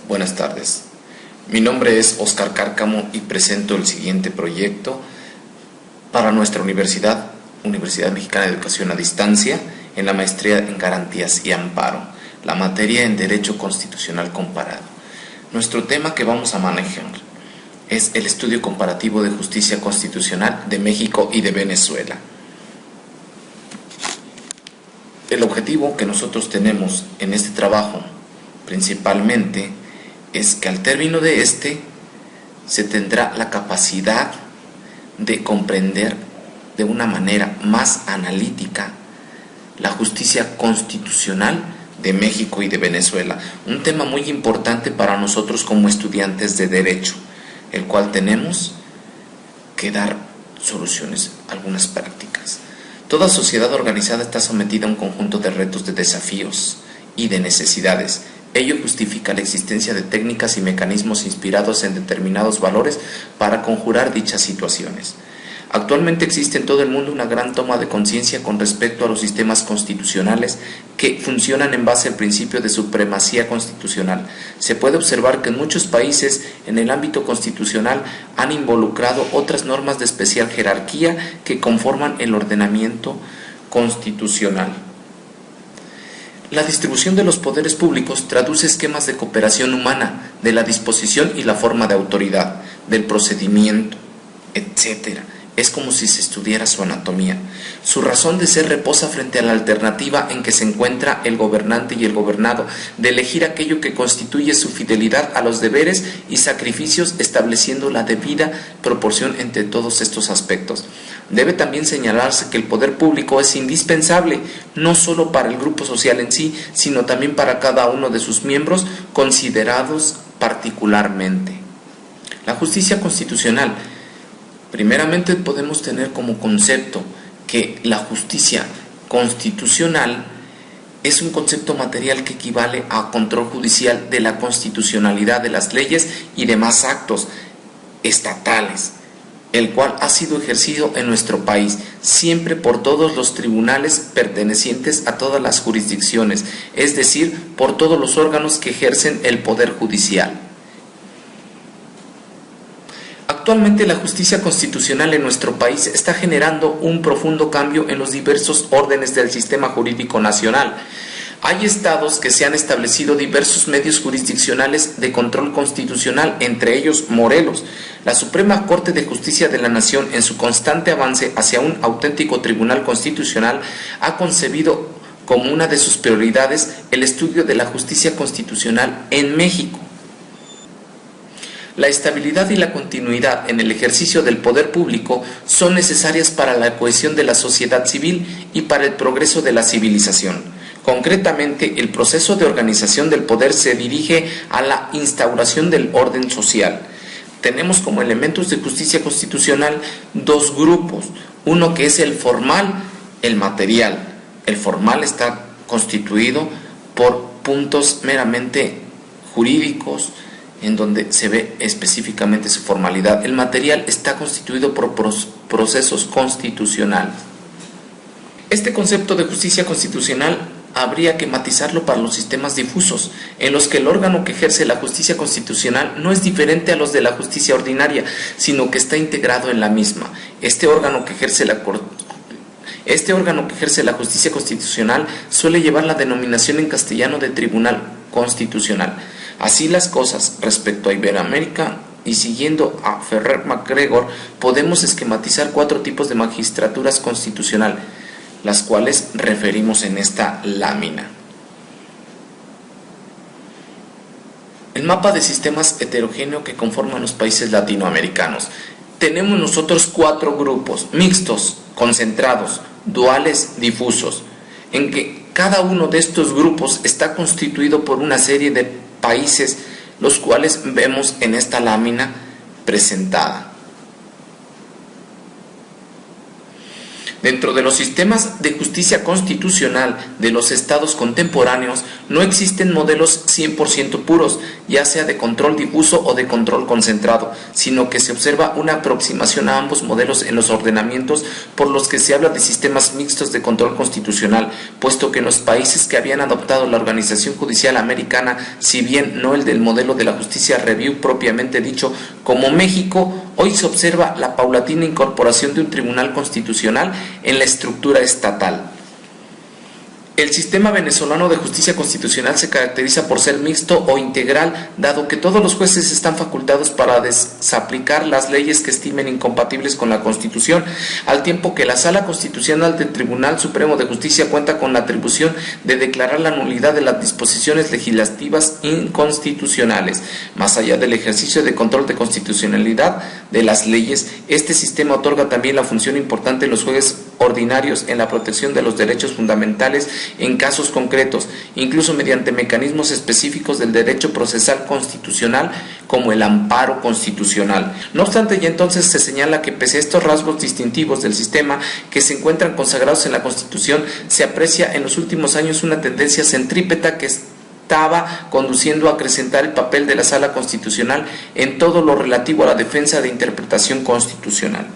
Buenas tardes. Mi nombre es Oscar Cárcamo y presento el siguiente proyecto para nuestra universidad, Universidad Mexicana de Educación a Distancia, en la maestría en Garantías y Amparo, la materia en Derecho Constitucional Comparado. Nuestro tema que vamos a manejar es el estudio comparativo de justicia constitucional de México y de Venezuela. El objetivo que nosotros tenemos en este trabajo principalmente es que al término de se tendrá la capacidad de comprender de una manera más analítica la justicia constitucional de México y de Venezuela, un tema muy importante para nosotros como estudiantes de Derecho, el cual tenemos que dar soluciones, algunas prácticas. Toda sociedad organizada está sometida a un conjunto de retos, de desafíos y de necesidades. Ello justifica la existencia de técnicas y mecanismos inspirados en determinados valores para conjurar dichas situaciones. Actualmente existe en todo el mundo una gran toma de conciencia con respecto a los sistemas constitucionales que funcionan en base al principio de supremacía constitucional. Se puede observar que en muchos países en el ámbito constitucional han involucrado otras normas de especial jerarquía que conforman el ordenamiento constitucional. La distribución de los poderes públicos traduce esquemas de cooperación humana, de la disposición y la forma de autoridad, del procedimiento, etc. Es como si se estudiara su anatomía. Su razón de ser reposa frente a la alternativa en que se encuentra el gobernante y el gobernado, de elegir aquello que constituye su fidelidad a los deberes y sacrificios, estableciendo la debida proporción entre todos estos aspectos. Debe también señalarse que el poder público es indispensable, no solo para el grupo social en sí, sino también para cada uno de sus miembros considerados particularmente. La justicia constitucional. Primeramente podemos tener como concepto que la justicia constitucional es un concepto material que equivale a control judicial de la constitucionalidad de las leyes y demás actos estatales, el cual ha sido ejercido en nuestro país siempre por todos los tribunales pertenecientes a todas las jurisdicciones, es decir, por todos los órganos que ejercen el poder judicial. Actualmente la justicia constitucional en nuestro país está generando un profundo cambio en los diversos órdenes del sistema jurídico nacional. Hay estados que se han establecido diversos medios jurisdiccionales de control constitucional, entre ellos Morelos. La Suprema Corte de Justicia de la Nación, en su constante avance hacia un auténtico tribunal constitucional, ha concebido como una de sus prioridades el estudio de la justicia constitucional en México. La estabilidad y la continuidad en el ejercicio del poder público son necesarias para la cohesión de la sociedad civil y para el progreso de la civilización. Concretamente, el proceso de organización del poder se dirige a la instauración del orden social. Tenemos como elementos de justicia constitucional dos grupos, uno que es el formal, el material. El formal está constituido por puntos meramente jurídicos, en donde se ve específicamente su formalidad. El material está constituido por procesos constitucionales. Este concepto de justicia constitucional habría que matizarlo para los sistemas difusos, en los que el órgano que ejerce la justicia constitucional no es diferente a los de la justicia ordinaria, sino que está integrado en la misma. Este órgano que ejerce la justicia constitucional suele llevar la denominación en castellano de Tribunal Constitucional. Así las cosas respecto a Iberoamérica, y siguiendo a Ferrer MacGregor, podemos esquematizar 4 tipos de magistraturas constitucional, las cuales referimos en esta lámina. El mapa de sistemas heterogéneo que conforman los países latinoamericanos. Tenemos nosotros 4 grupos, mixtos, concentrados, duales, difusos, en que cada uno de estos grupos está constituido por una serie de países, los cuales vemos en esta lámina presentada. Dentro de los sistemas de justicia constitucional de los estados contemporáneos no existen modelos 100% puros, ya sea de control difuso o de control concentrado, sino que se observa una aproximación a ambos modelos en los ordenamientos, por los que se habla de sistemas mixtos de control constitucional, puesto que en los países que habían adoptado la organización judicial americana, si bien no el del modelo de la justicia review propiamente dicho, como México, hoy se observa la paulatina incorporación de un tribunal constitucional en la estructura estatal. El sistema venezolano de justicia constitucional se caracteriza por ser mixto o integral, dado que todos los jueces están facultados para desaplicar las leyes que estimen incompatibles con la Constitución, al tiempo que la Sala Constitucional del Tribunal Supremo de Justicia cuenta con la atribución de declarar la nulidad de las disposiciones legislativas inconstitucionales. Más allá del ejercicio de control de constitucionalidad de las leyes, este sistema otorga también la función importante en los jueces ordinarios en la protección de los derechos fundamentales en casos concretos, incluso mediante mecanismos específicos del derecho procesal constitucional como el amparo constitucional. No obstante, ya entonces se señala que pese a estos rasgos distintivos del sistema que se encuentran consagrados en la Constitución, se aprecia en los últimos años una tendencia centrípeta que estaba conduciendo a acrecentar el papel de la Sala Constitucional en todo lo relativo a la defensa de interpretación constitucional.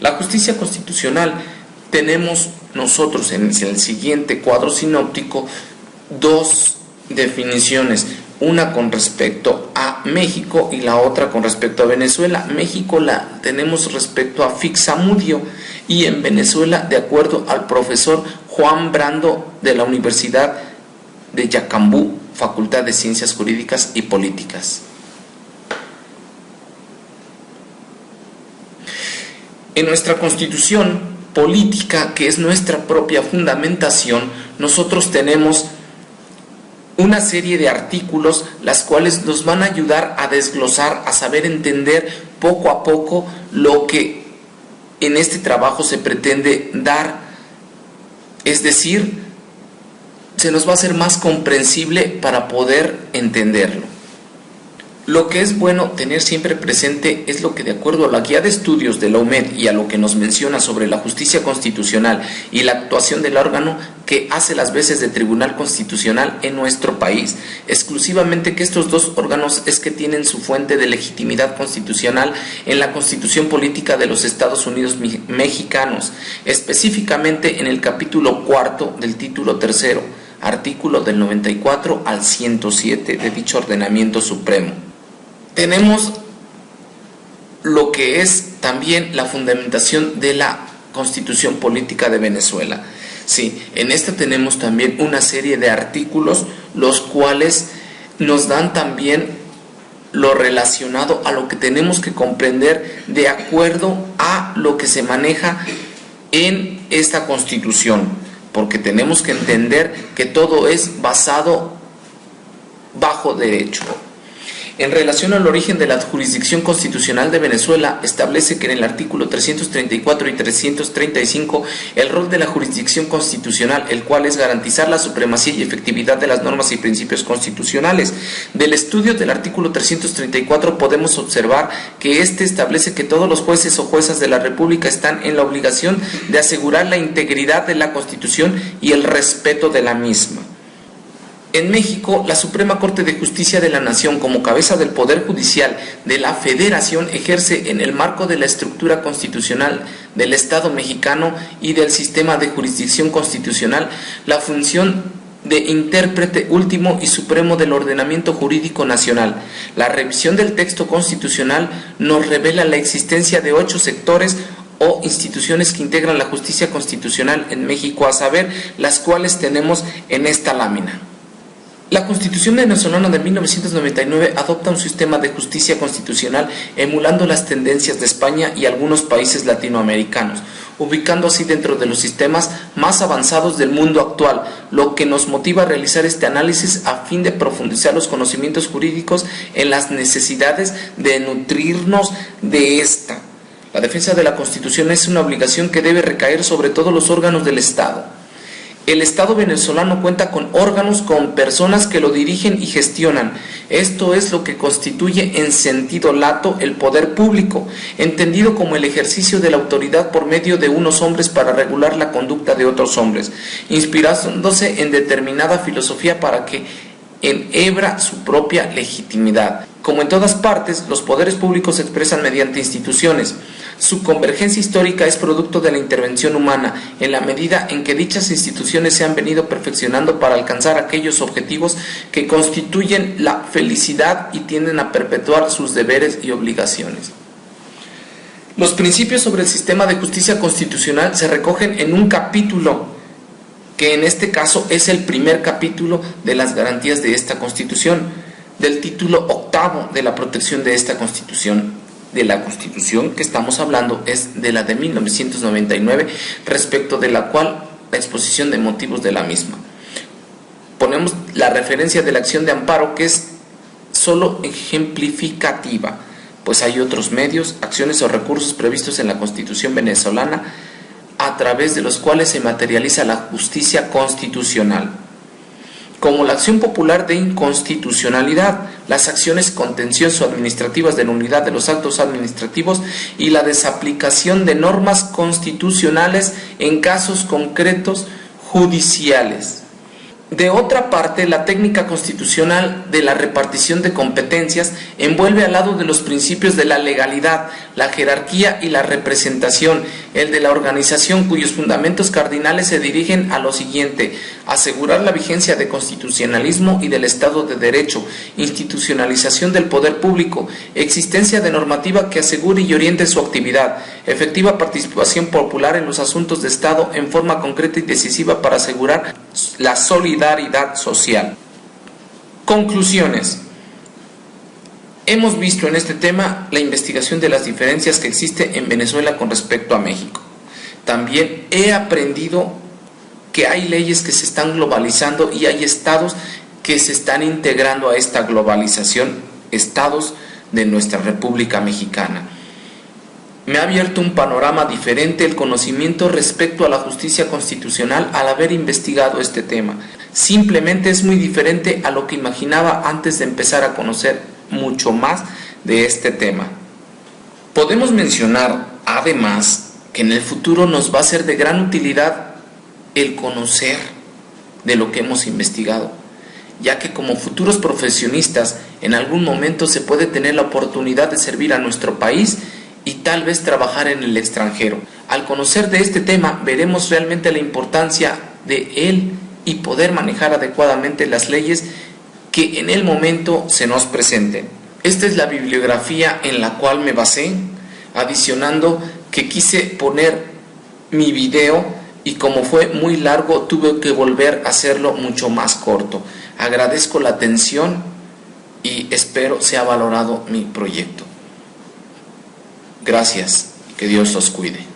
La justicia constitucional, tenemos nosotros en el siguiente cuadro sinóptico dos definiciones, una con respecto a México y la otra con respecto a Venezuela. México la tenemos respecto a Fixamudio y en Venezuela de acuerdo al profesor Juan Brando de la Universidad de Yacambú, Facultad de Ciencias Jurídicas y Políticas. En nuestra Constitución política, que es nuestra propia fundamentación, nosotros tenemos una serie de artículos las cuales nos van a ayudar a desglosar, a saber entender poco a poco lo que en este trabajo se pretende dar. Es decir, se nos va a hacer más comprensible para poder entenderlo. Lo que es bueno tener siempre presente es lo que, de acuerdo a la guía de estudios de la UMED y a lo que nos menciona sobre la justicia constitucional y la actuación del órgano que hace las veces de Tribunal Constitucional en nuestro país, exclusivamente que estos dos órganos es que tienen su fuente de legitimidad constitucional en la Constitución Política de los Estados Unidos Mexicanos, específicamente en el capítulo 4 del título 3, artículo del 94 al 107 de dicho ordenamiento supremo. Tenemos lo que es también la fundamentación de la Constitución Política de Venezuela. Sí, en esta tenemos también una serie de artículos, los cuales nos dan también lo relacionado a lo que tenemos que comprender de acuerdo a lo que se maneja en esta Constitución, porque tenemos que entender que todo es basado bajo derecho. En relación al origen de la jurisdicción constitucional de Venezuela, establece que en el artículo 334 y 335 el rol de la jurisdicción constitucional, el cual es garantizar la supremacía y efectividad de las normas y principios constitucionales. Del estudio del artículo 334 podemos observar que este establece que todos los jueces o juezas de la República están en la obligación de asegurar la integridad de la Constitución y el respeto de la misma. En México, la Suprema Corte de Justicia de la Nación, como cabeza del Poder Judicial de la Federación, ejerce en el marco de la estructura constitucional del Estado mexicano y del sistema de jurisdicción constitucional la función de intérprete último y supremo del ordenamiento jurídico nacional. La revisión del texto constitucional nos revela la existencia de 8 sectores o instituciones que integran la justicia constitucional en México, a saber, las cuales tenemos en esta lámina. La Constitución venezolana de 1999 adopta un sistema de justicia constitucional emulando las tendencias de España y algunos países latinoamericanos, ubicando así dentro de los sistemas más avanzados del mundo actual, lo que nos motiva a realizar este análisis a fin de profundizar los conocimientos jurídicos en las necesidades de nutrirnos de esta. La defensa de la Constitución es una obligación que debe recaer sobre todos los órganos del Estado. El Estado venezolano cuenta con órganos, con personas que lo dirigen y gestionan. Esto es lo que constituye en sentido lato el poder público, entendido como el ejercicio de la autoridad por medio de unos hombres para regular la conducta de otros hombres, inspirándose en determinada filosofía para que enhebra su propia legitimidad. Como en todas partes, los poderes públicos se expresan mediante instituciones. Su convergencia histórica es producto de la intervención humana, en la medida en que dichas instituciones se han venido perfeccionando para alcanzar aquellos objetivos que constituyen la felicidad y tienden a perpetuar sus deberes y obligaciones. Los principios sobre el sistema de justicia constitucional se recogen en un capítulo, que en este caso es el primer capítulo de las garantías de esta Constitución, del título 8 de la protección de esta Constitución. De la Constitución que estamos hablando es de la de 1999, respecto de la cual la exposición de motivos de la misma. Ponemos la referencia de la acción de amparo, que es solo ejemplificativa, pues hay otros medios, acciones o recursos previstos en la Constitución venezolana a través de los cuales se materializa la justicia constitucional, como la acción popular de inconstitucionalidad, las acciones contencioso-administrativas de nulidad de los actos administrativos y la desaplicación de normas constitucionales en casos concretos judiciales. De otra parte, la técnica constitucional de la repartición de competencias envuelve al lado de los principios de la legalidad, la jerarquía y la representación, el de la organización, cuyos fundamentos cardinales se dirigen a lo siguiente: asegurar la vigencia de constitucionalismo y del Estado de Derecho, institucionalización del poder público, existencia de normativa que asegure y oriente su actividad, efectiva participación popular en los asuntos de Estado en forma concreta y decisiva para asegurar la solidaridad social. Conclusiones. Hemos visto en este tema la investigación de las diferencias que existe en Venezuela con respecto a México. También he aprendido que hay leyes que se están globalizando y hay estados que se están integrando a esta globalización, estados de nuestra República Mexicana. Me ha abierto un panorama diferente el conocimiento respecto a la justicia constitucional al haber investigado este tema. Simplemente es muy diferente a lo que imaginaba antes de empezar a conocer mucho más de este tema. Podemos mencionar, además, que en el futuro nos va a ser de gran utilidad el conocer de lo que hemos investigado, ya que como futuros profesionistas en algún momento se puede tener la oportunidad de servir a nuestro país y tal vez trabajar en el extranjero. Al conocer de este tema veremos realmente la importancia de él y poder manejar adecuadamente las leyes que en el momento se nos presenten. Esta es la bibliografía en la cual me basé, adicionando que quise poner mi video y como fue muy largo tuve que volver a hacerlo mucho más corto. Agradezco la atención y espero sea valorado mi proyecto. Gracias, que Dios los cuide.